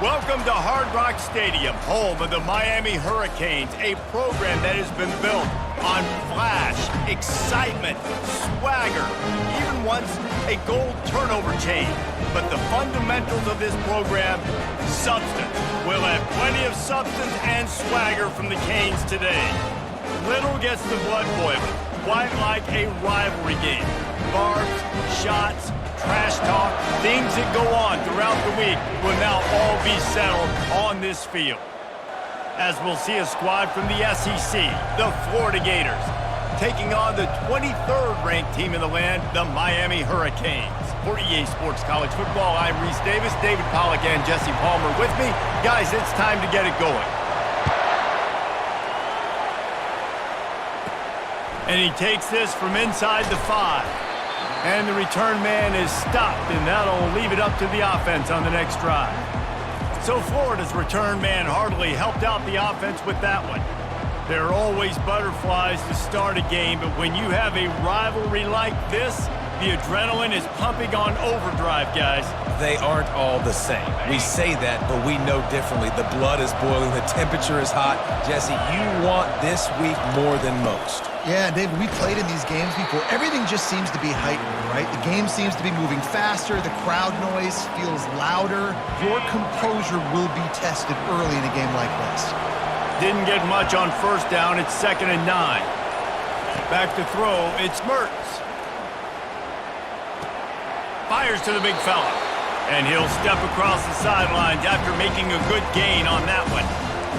Welcome to Hard Rock Stadium, home of the Miami Hurricanes, a program that has been built on flash, excitement, swagger, even once a gold turnover chain. But the fundamentals of this program, substance. We'll have plenty of substance and swagger from the Canes today. Little gets the blood boiling, quite like a rivalry game. Barbs, shots, trash talk, things that go on throughout the week will now all be settled on this field. As we'll see a squad from the SEC, the Florida Gators, taking on the 23rd ranked team in the land, the Miami Hurricanes. For EA Sports College Football, I'm Reese Davis, David Pollack, and Jesse Palmer with me. Guys, it's time to get it going. And he takes this from inside the 5. And the return man is stopped, and that'll leave it up to the offense on the next drive. So Florida's return man hardly helped out the offense with that one. There are always butterflies to start a game, but when you have a rivalry like this, the adrenaline is pumping on overdrive, guys. They aren't all the same. We say that, but we know differently. The blood is boiling. The temperature is hot. Jesse, you want this week more than most. Yeah, David, we played in these games before. Everything just seems to be heightened, right? The game seems to be moving faster. The crowd noise feels louder. Your composure will be tested early in a game like this. Didn't get much on first down. It's 2nd and 9. Back to throw. It's Mertz. Fires to the big fella. And he'll step across the sidelines after making a good gain on that one.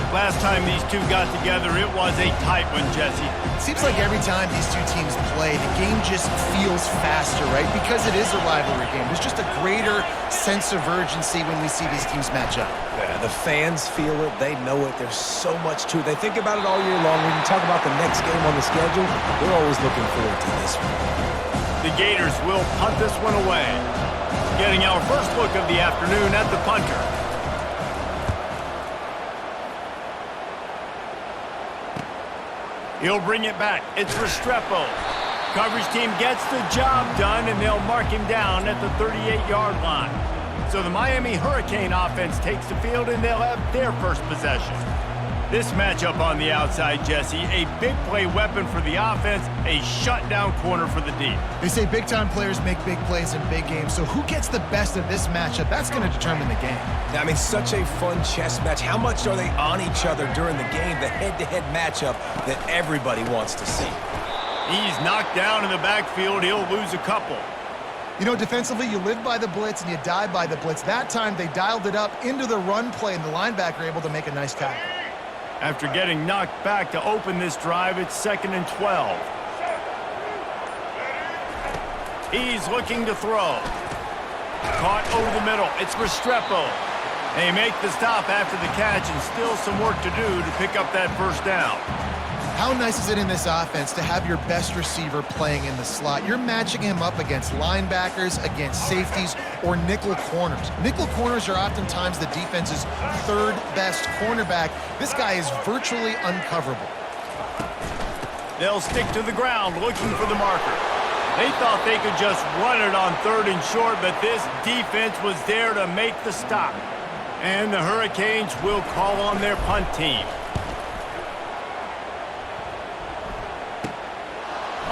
Last time these two got together, it was a tight one, Jesse. It seems like every time these two teams play, the game just feels faster, right? Because it is a rivalry game. There's just a greater sense of urgency when we see these teams match up. Yeah, the fans feel it. They know it. There's so much to it. They think about it all year long. When you talk about the next game on the schedule, they're always looking forward to this one. The Gators will punt this one away. Getting our first look of the afternoon at the punter. He'll bring it back. It's Restrepo. Coverage team gets the job done, and they'll mark him down at the 38-yard line. So the Miami Hurricane offense takes the field, and they'll have their first possession. This matchup on the outside, Jesse, a big play weapon for the offense, a shutdown corner for the D. They say big-time players make big plays in big games, so who gets the best of this matchup? That's going to determine the game. I mean, such a fun chess match. How much are they on each other during the game, the head-to-head matchup that everybody wants to see? He's knocked down in the backfield. He'll lose a couple. You know, defensively, you live by the blitz and you die by the blitz. That time, they dialed it up into the run play, and the linebacker able to make a nice tackle. After getting knocked back to open this drive, it's 2nd and 12. He's looking to throw. Caught over the middle. It's Restrepo. They make the stop after the catch, and still some work to do to pick up that first down. How nice is it in this offense to have your best receiver playing in the slot? You're matching him up against linebackers, against safeties, or nickel corners. Nickel corners are oftentimes the defense's third best cornerback. This guy is virtually uncoverable. They'll stick to the ground looking for the marker. They thought they could just run it on 3rd and short, but this defense was there to make the stop. And the Hurricanes will call on their punt team.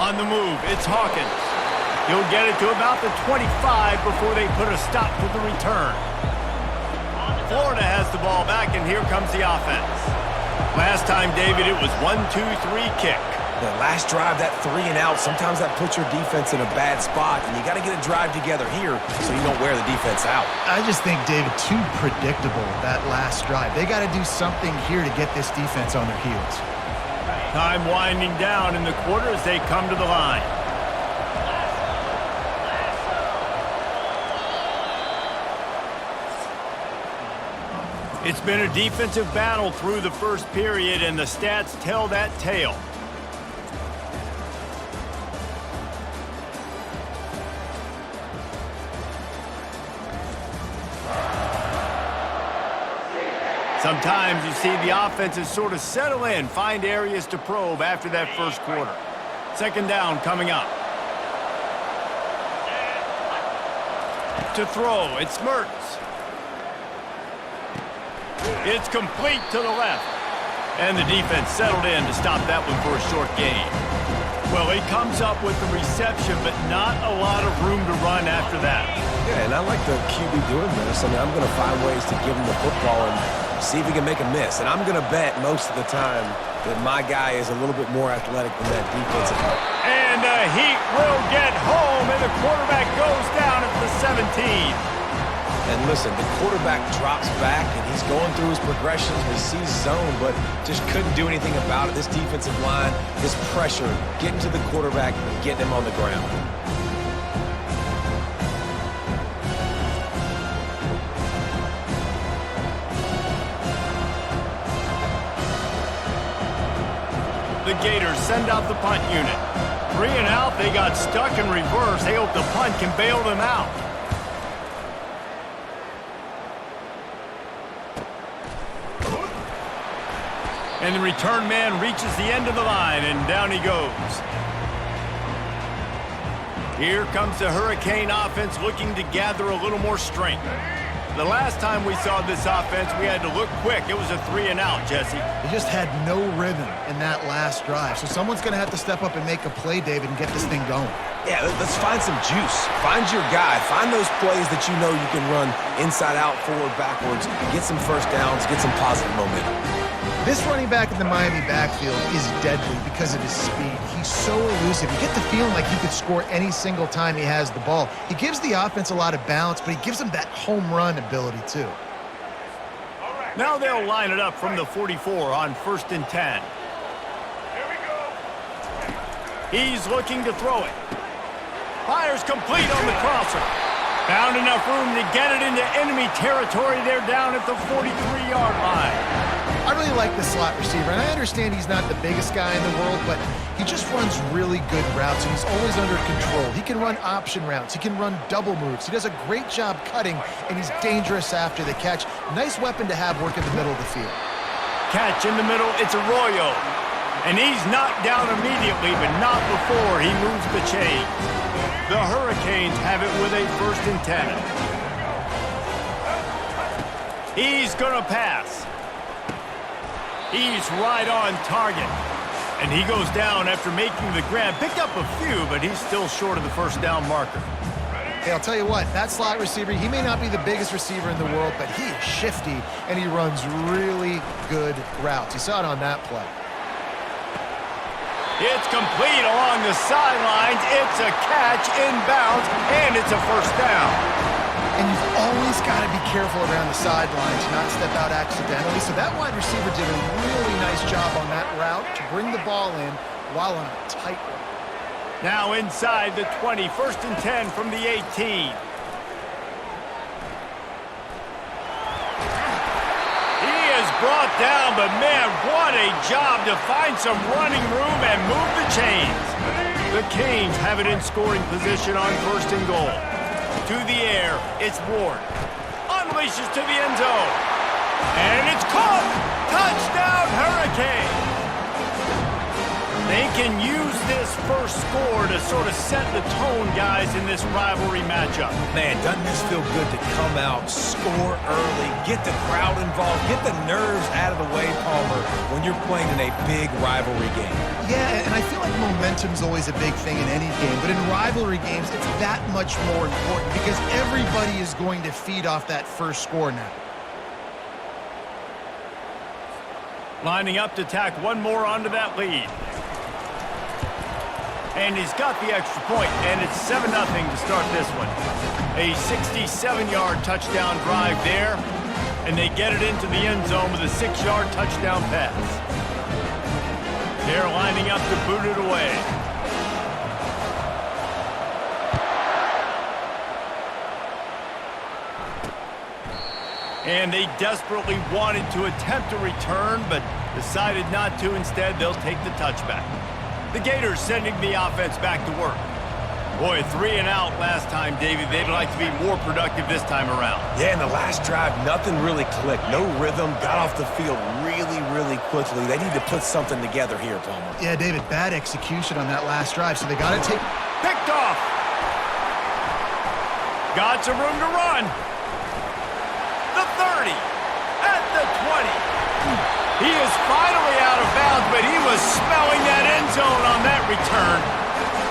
On the move, it's Hawkins. He'll get it to about the 25 before they put a stop to the return. Florida has the ball back, and here comes the offense. Last time, David, it was 1-2-3 kick. The last drive, that 3 and out, sometimes that puts your defense in a bad spot, and you got to get a drive together here so you don't wear the defense out. I just think, David, too predictable, that last drive. They got to do something here to get this defense on their heels. Time winding down in the quarter as they come to the line. It's been a defensive battle through the first period, and the stats tell that tale. Sometimes you see the offenses sort of settle in, find areas to probe after that first quarter. 2nd down coming up. To throw, it's Mertz. It's complete to the left. And the defense settled in to stop that one for a short gain. Well, he comes up with the reception, but not a lot of room to run after that. Yeah, and I like the QB doing this. I mean, I'm going to find ways to give him the football and see if he can make a miss. And I'm going to bet most of the time that my guy is a little bit more athletic than that defensive line. And the Heat will get home, and the quarterback goes down at the 17. And listen, the quarterback drops back, and he's going through his progressions. He sees zone, but just couldn't do anything about it. This defensive line, this pressure, getting to the quarterback and getting him on the ground. The Gators send out the punt unit. 3 and out, they got stuck in reverse. They hope the punt can bail them out. And the return man reaches the end of the line, and down he goes. Here comes the Hurricane offense looking to gather a little more strength. The last time we saw this offense, we had to look quick. It was a 3 and out, Jesse. He just had no rhythm in that last drive. So someone's going to have to step up and make a play, David, and get this thing going. Yeah, let's find some juice. Find your guy. Find those plays that you know you can run inside out, forward, backwards, get some first downs, get some positive momentum. This running back in the Miami backfield is deadly because of his speed. He's so elusive. You get the feeling like he could score any single time he has the ball. He gives the offense a lot of balance, but he gives them that home run ability too. Now they'll line it up from the 44 on 1st and 10. He's looking to throw it. Fires complete on the crosser. Found enough room to get it into enemy territory. They're down at the 43-yard line. I really like the slot receiver, and I understand he's not the biggest guy in the world, but he just runs really good routes, and he's always under control. He can run option routes. He can run double moves. He does a great job cutting, and he's dangerous after the catch. Nice weapon to have work in the middle of the field. Catch in the middle, it's Arroyo. And he's knocked down immediately, but not before he moves the chains. The Hurricanes have it with a 1st and 10. He's gonna pass. He's right on target. And he goes down after making the grab. Picked up a few, but he's still short of the first down marker. Hey, I'll tell you what, that slot receiver, he may not be the biggest receiver in the world, but he is shifty, and he runs really good routes. You saw it on that play. It's complete along the sidelines. It's a catch inbounds, and it's a first down. And you've always got to be careful around the sidelines, not step out accidentally. So that wide receiver did a really nice job on that route to bring the ball in while on a tight route. Now inside the 20, 1st and 10 from the 18. He is brought down, but man, what a job to find some running room and move the chains. The Canes have it in scoring position on 1st and goal. To the air, it's Ward. Unleashes to the end zone. And it's caught! Touchdown, Hurricane! They can use this first score to sort of set the tone, guys, in this rivalry matchup. Man, doesn't this feel good to come out, score early, get the crowd involved, get the nerves out of the way, Palmer, when you're playing in a big rivalry game? Yeah, and I feel like momentum's always a big thing in any game, but in rivalry games, it's that much more important because everybody is going to feed off that first score now. Lining up to tack one more onto that lead. And he's got the extra point, and it's 7-0 to start this one. A 67-yard touchdown drive there, and they get it into the end zone with a 6-yard touchdown pass. They're lining up to boot it away. And they desperately wanted to attempt a return, but decided not to. Instead, they'll take the touchback. The Gators sending the offense back to work. Boy, 3 and out last time, Davey. They'd like to be more productive this time around. Yeah, in the last drive, nothing really clicked. No rhythm, got off the field really quickly. They need to put something together here, Palmer. Yeah, David, bad execution on that last drive, so they got to take... Picked off! Got some room to run. The 30, at the He is finally out of bounds, but he was smelling that end zone on that return.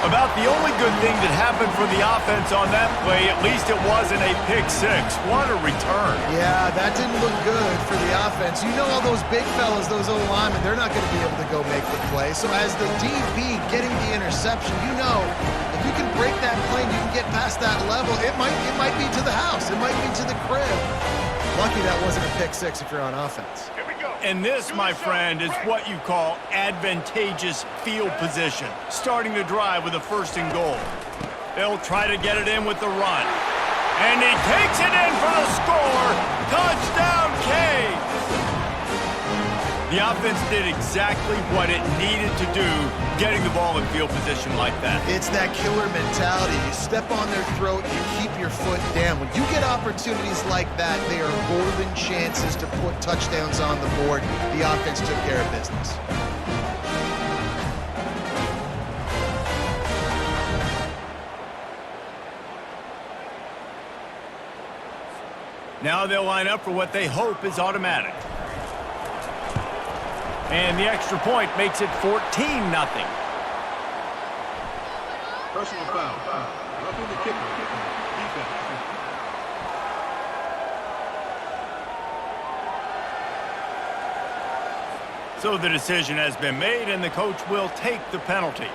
About the only good thing that happened for the offense on that play, at least it wasn't a pick six. What a return. Yeah, that didn't look good for the offense. You know all those big fellas, those O-linemen, they're not going to be able to go make the play. So as the DB getting the interception, you know, if you can break that plane, you can get past that level, it might be to the house. It might be to the crib. Lucky that wasn't a pick six if you're on offense. And this, my friend, is what you call advantageous field position. Starting the drive with a first and goal. They'll try to get it in with the run. And he takes it in for the score. Touchdown, Canes! The offense did exactly what it needed to do, getting the ball in field position like that. It's that killer mentality. You step on their throat, you keep your foot down. When you get opportunities like that, they are golden chances to put touchdowns on the board. The offense took care of business. Now they'll line up for what they hope is automatic. And the extra point makes it 14-0. Personal foul. Roughing the kicker. Defense. So the decision has been made, and the coach will take the penalty.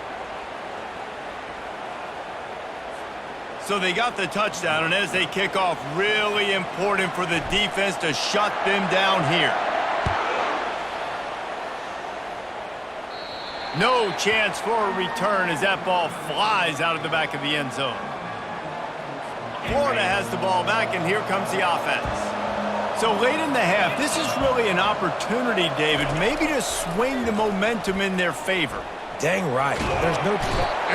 So they got the touchdown, and as they kick off, really important for the defense to shut them down here. No chance for a return as that ball flies out of the back of the end zone. Florida has the ball back, and here comes the offense. So late in the half, this is really an opportunity, David, maybe to swing the momentum in their favor. Dang right. There's no...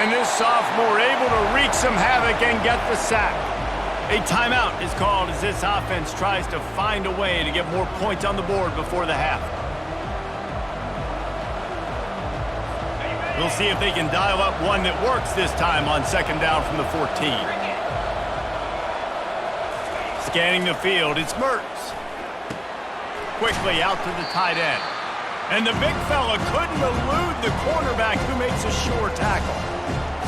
And this sophomore able to wreak some havoc and get the sack. A timeout is called as this offense tries to find a way to get more points on the board before the half. We'll see if they can dial up one that works this time on second down from the 14. Scanning the field, it's Mertz. Quickly out to the tight end. And the big fella couldn't elude the cornerback who makes a sure tackle.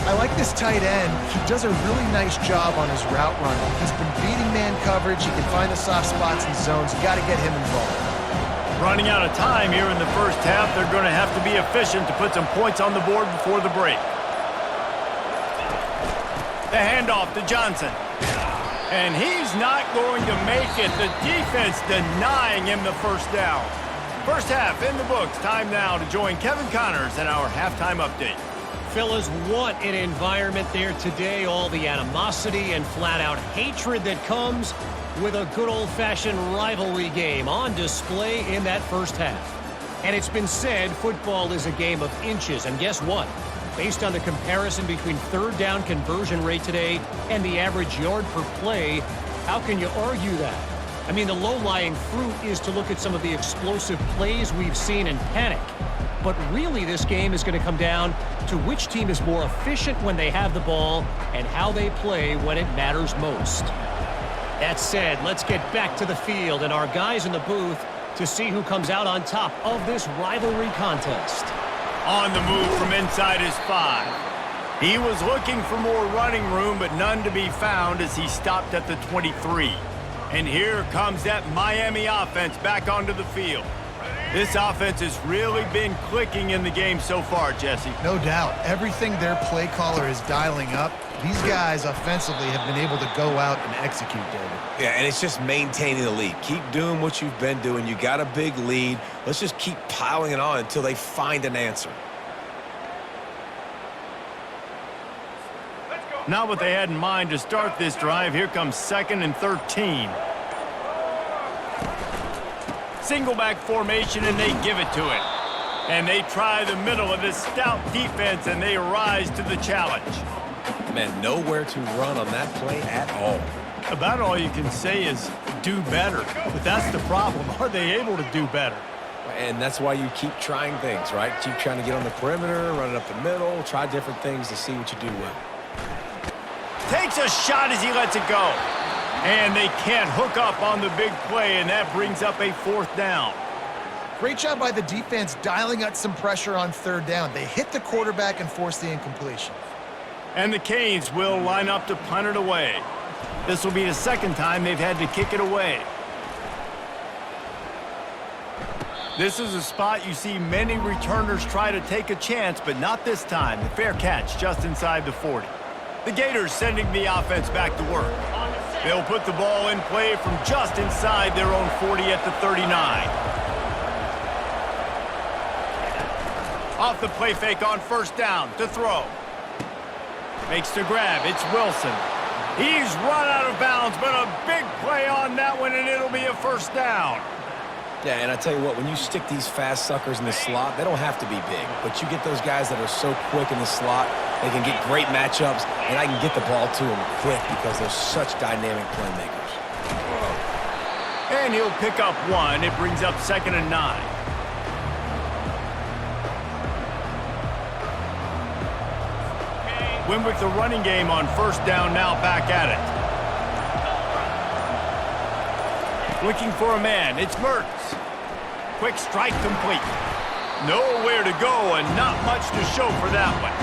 I like this tight end. He does a really nice job on his route running. He's been beating man coverage. He can find the soft spots and zones. You got to get him involved. Running out of time here in the first half, they're going to have to be efficient to put some points on the board before the break. The handoff to Johnson. And he's not going to make it. The defense denying him the first down. First half in the books. Time now to join Kevin Connors in our halftime update. Fellas, what an environment there today. All the animosity and flat-out hatred that comes with a good old-fashioned rivalry game on display in that first half. And it's been said football is a game of inches. And guess what? Based on the comparison between third down conversion rate today and the average yard per play, how can you argue that? I mean, the low-lying fruit is to look at some of the explosive plays we've seen and panic. But really, this game is going to come down to which team is more efficient when they have the ball and how they play when it matters most. That said, let's get back to the field and our guys in the booth to see who comes out on top of this rivalry contest. On the move from inside his 5. He was looking for more running room, but none to be found as he stopped at the 23. And here comes that Miami offense back onto the field. This offense has really been clicking in the game so far, Jesse. No doubt. Everything their play caller is dialing up, these guys offensively have been able to go out and execute, David. Yeah, and it's just maintaining the lead. Keep doing what you've been doing. You got a big lead. Let's just keep piling it on until they find an answer. Not what they had in mind to start this drive. Here comes 2nd and 13. Single back formation, and they give it to it. And they try the middle of this stout defense, and they rise to the challenge. Man, nowhere to run on that play at all. About all you can say is do better. But that's the problem. Are they able to do better? And that's why you keep trying things, right? Keep trying to get on the perimeter, run it up the middle, try different things to see what you do well. Takes a shot as he lets it go. And they can't hook up on the big play, and that brings up a 4th down. Great job by the defense dialing up some pressure on third down. They hit the quarterback and forced the incompletion. And the Canes will line up to punt it away. This will be the second time they've had to kick it away. This is a spot you see many returners try to take a chance, but not this time. The fair catch just inside the 40. The Gators sending the offense back to work. They'll put the ball in play from just inside their own 40 at the 39. Off the play fake on first down to throw. Makes the grab. It's Wilson. He's run out of bounds, but a big play on that one, and it'll be a first down. Yeah, and I tell you what, when you stick these fast suckers in the slot, they don't have to be big. But you get those guys that are so quick in the slot, they can get great matchups, and I can get the ball to them quick because they're such dynamic playmakers. And he'll pick up one. It brings up 2nd and 9. Win with the running game on first down, now back at it. Looking for a man, it's Mertz. Quick strike complete. Nowhere to go and not much to show for that one.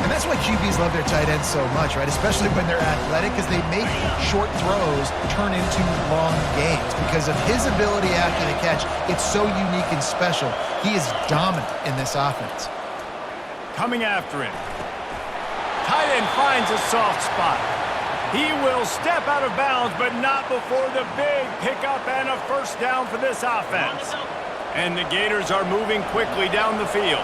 And that's why QBs love their tight ends so much, right? Especially when they're athletic, because they make short throws turn into long gains. Because of his ability after the catch, it's so unique and special. He is dominant in this offense. Coming after him. Tight end finds a soft spot. He will step out of bounds, but not before the big pickup and a first down for this offense. And the Gators are moving quickly down the field.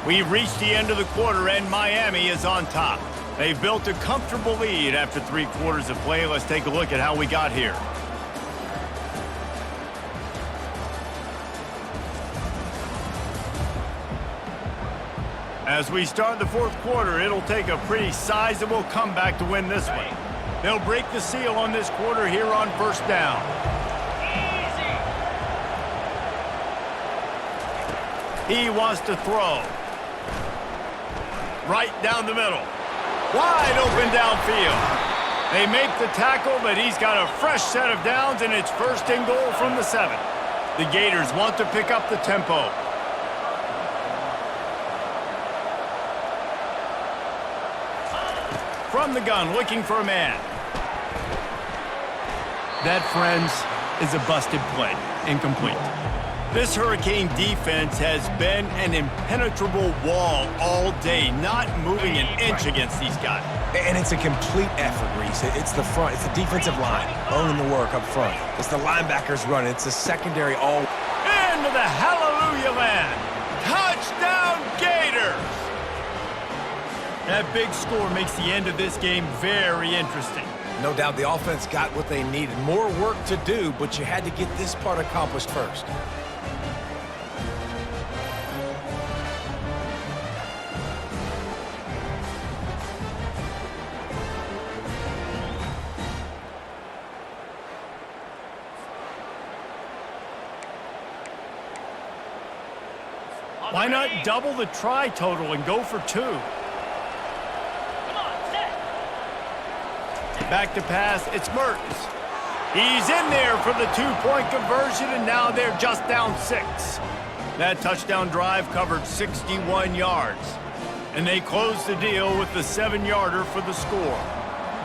We've reached the end of the quarter, and Miami is on top. They've built a comfortable lead after 3 quarters of play. Let's take a look at how we got here. As we start the 4th quarter, it'll take a pretty sizable comeback to win this one. They'll break the seal on this quarter here on first down. He wants to throw. Right down the middle. Wide open downfield. They make the tackle, but he's got a fresh set of downs, and it's 1st and goal from the 7. The Gators want to pick up the tempo. From the gun, looking for a man. That, friends, is a busted play. Incomplete. This Hurricane defense has been an impenetrable wall all day, not moving an inch against these guys. And it's a complete effort, Reese. It's the front. It's the defensive line owning the work up front. It's the linebackers running. It's the secondary all. Into the hallelujah land. Touchdown, Gators! That big score makes the end of this game very interesting. No doubt the offense got what they needed. More work to do, but you had to get this part accomplished first. Why not double the try total and go for 2? Back to pass, it's Mertz. He's in there for the 2-point conversion, and now they're just down 6. That touchdown drive covered 61 yards. And they close the deal with the 7-yarder for the score.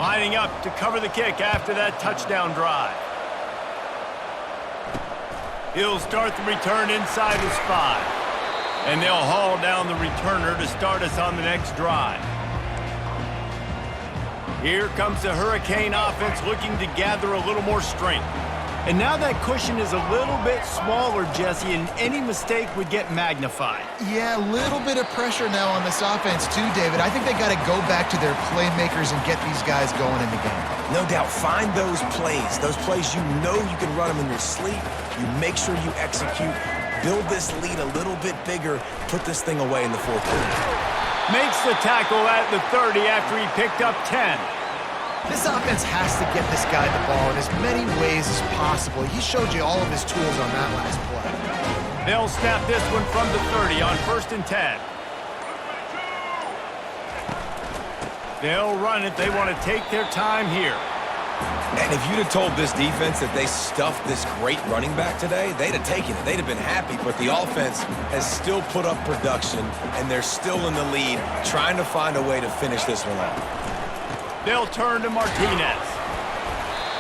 Lining up to cover the kick after that touchdown drive. He'll start the return inside his 5. And they'll haul down the returner to start us on the next drive. Here comes the Hurricane offense looking to gather a little more strength. And now that cushion is a little bit smaller, Jesse, and any mistake would get magnified. Yeah, a little bit of pressure now on this offense too, David. I think they got to go back to their playmakers and get these guys going in the game. No doubt, find those plays you know you can run them in your sleep. You make sure you execute, build this lead a little bit bigger, put this thing away in the 4th quarter. Makes the tackle at the 30 after he picked up 10. This offense has to get this guy the ball in as many ways as possible. He showed you all of his tools on that last play. They'll snap this one from the 30 on 1st and 10. They'll run it. They want to take their time here. And if you'd have told this defense that they stuffed this great running back today, they'd have taken it. They'd have been happy, but the offense has still put up production, and they're still in the lead, trying to find a way to finish this one off. They'll turn to Martinez.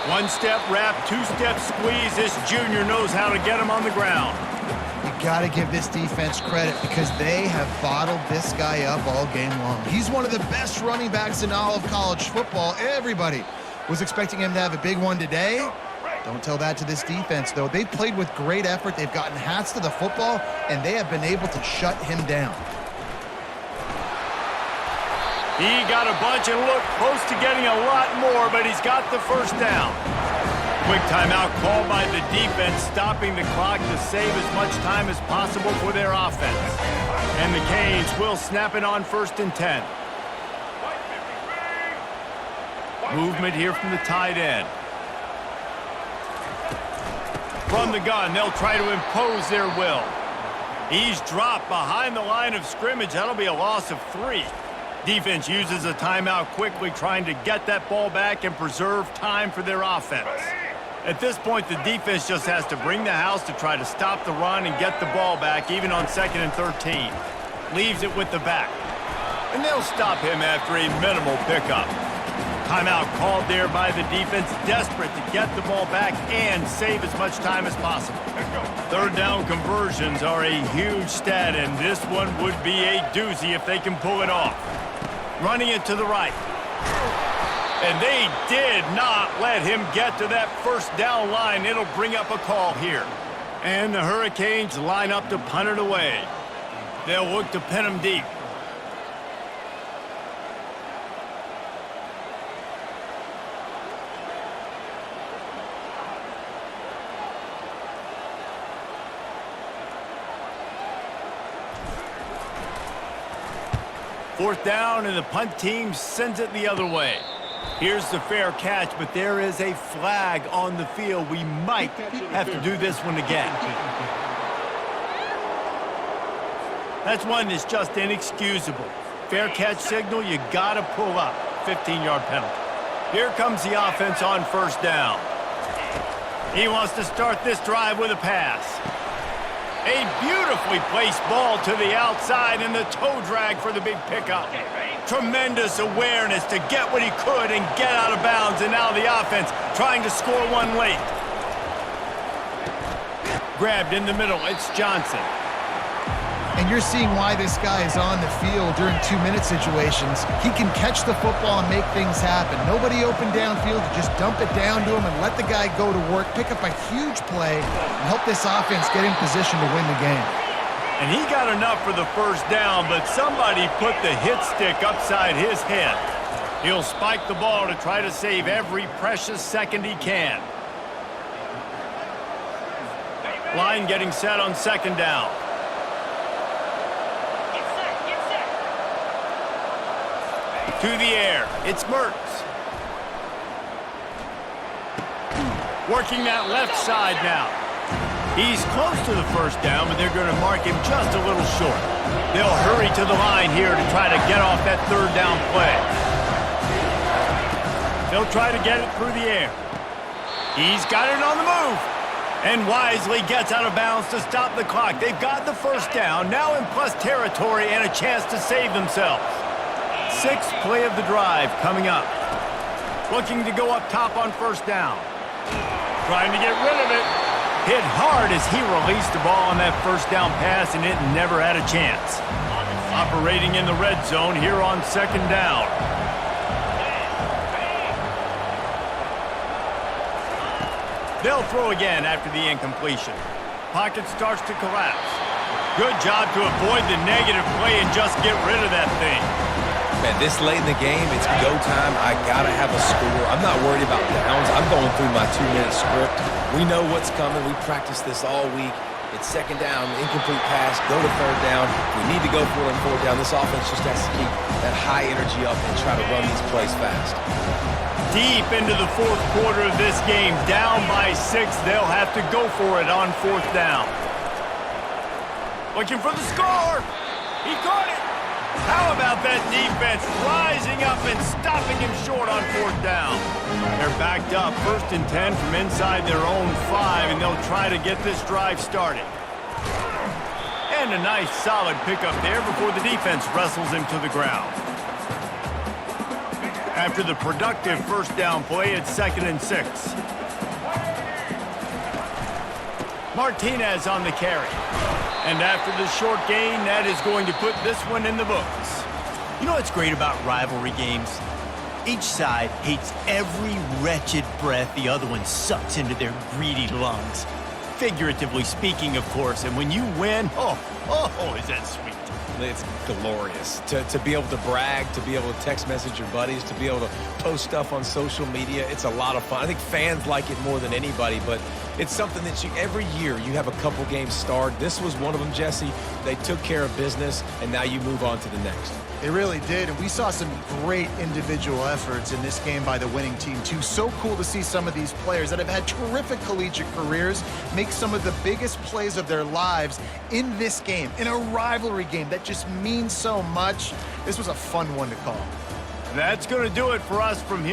One-step wrap, two-step squeeze. This junior knows how to get him on the ground. You got to give this defense credit because they have bottled this guy up all game long. He's one of the best running backs in all of college football. Everybody was expecting him to have a big one today. Don't tell that to this defense, though. They've played with great effort. They've gotten hats to the football, and they have been able to shut him down. He got a bunch and looked close to getting a lot more, but he's got the first down. Quick timeout called by the defense, stopping the clock to save as much time as possible for their offense. And the Canes will snap it on 1st and 10. Movement here from the tight end. From the gun, they'll try to impose their will. He's dropped behind the line of scrimmage. That'll be a loss of 3. Defense uses a timeout quickly, trying to get that ball back and preserve time for their offense. At this point, the defense just has to bring the house to try to stop the run and get the ball back, even on 2nd and 13. Leaves it with the back. And they'll stop him after a minimal pickup. Timeout called there by the defense, desperate to get the ball back and save as much time as possible. 3rd down conversions are a huge stat, and this one would be a doozy if they can pull it off. Running it to the right. And they did not let him get to that 1st down line. It'll bring up a call here. And the Hurricanes line up to punt it away. They'll look to pin him deep. Fourth down, and the punt team sends it the other way. Here's the fair catch, but there is a flag on the field. We might have to do this one again. That's one that's just inexcusable. Fair catch signal, you got to pull up. 15-yard penalty. Here comes the offense on 1st down. He wants to start this drive with a pass. A beautifully placed ball to the outside, and the toe drag for the big pickup. Tremendous awareness to get what he could and get out of bounds, and now the offense trying to score one late. Grabbed in the middle, it's Johnson. And you're seeing why this guy is on the field during 2-minute situations. He can catch the football and make things happen. Nobody open downfield, you just dump it down to him and let the guy go to work, pick up a huge play, and help this offense get in position to win the game. And he got enough for the 1st down, but somebody put the hit stick upside his head. He'll spike the ball to try to save every precious second he can. Line getting set on 2nd down. To the air, it's Mertz. Working that left side now. He's close to the 1st down, but they're going to mark him just a little short. They'll hurry to the line here to try to get off that 3rd down play. They'll try to get it through the air. He's got it on the move. And wisely gets out of bounds to stop the clock. They've got the 1st down, now in plus territory and a chance to save themselves. 6th play of the drive coming up. Looking to go up top on 1st down. Trying to get rid of it. Hit hard as he released the ball on that 1st down pass, and it never had a chance. Operating in the red zone here on 2nd down. They'll throw again after the incompletion. Pocket starts to collapse. Good job to avoid the negative play and just get rid of that thing. Man, this late in the game, it's go time. I got to have a score. I'm not worried about downs. I'm going through my 2-minute script. We know what's coming. We practiced this all week. It's 2nd down, incomplete pass, go to 3rd down. We need to go for it on 4th down. This offense just has to keep that high energy up and try to run these plays fast. Deep into the 4th quarter of this game, down by 6. They'll have to go for it on 4th down. Looking for the score. He caught it. How about that defense rising up and stopping him short on 4th down? They're backed up 1st and 10 from inside their own 5, and they'll try to get this drive started. And a nice solid pickup there before the defense wrestles him to the ground. After the productive 1st down play, it's 2nd and 6. Martinez on the carry. And after the short gain, that is going to put this one in the books. You know what's great about rivalry games? Each side hates every wretched breath the other one sucks into their greedy lungs. Figuratively speaking, of course, and when you win, oh, is that sweet. It's glorious to be able to brag, to be able to text message your buddies, to be able to post stuff on social media. It's a lot of fun. I think fans like it more than anybody, but it's something that every year you have a couple games starred. This was one of them, Jesse. They took care of business, and now you move on to the next. They really did, and we saw some great individual efforts in this game by the winning team, too. So cool to see some of these players that have had terrific collegiate careers make some of the biggest plays of their lives in this game, in a rivalry game that just means so much. This was a fun one to call. That's going to do it for us from here.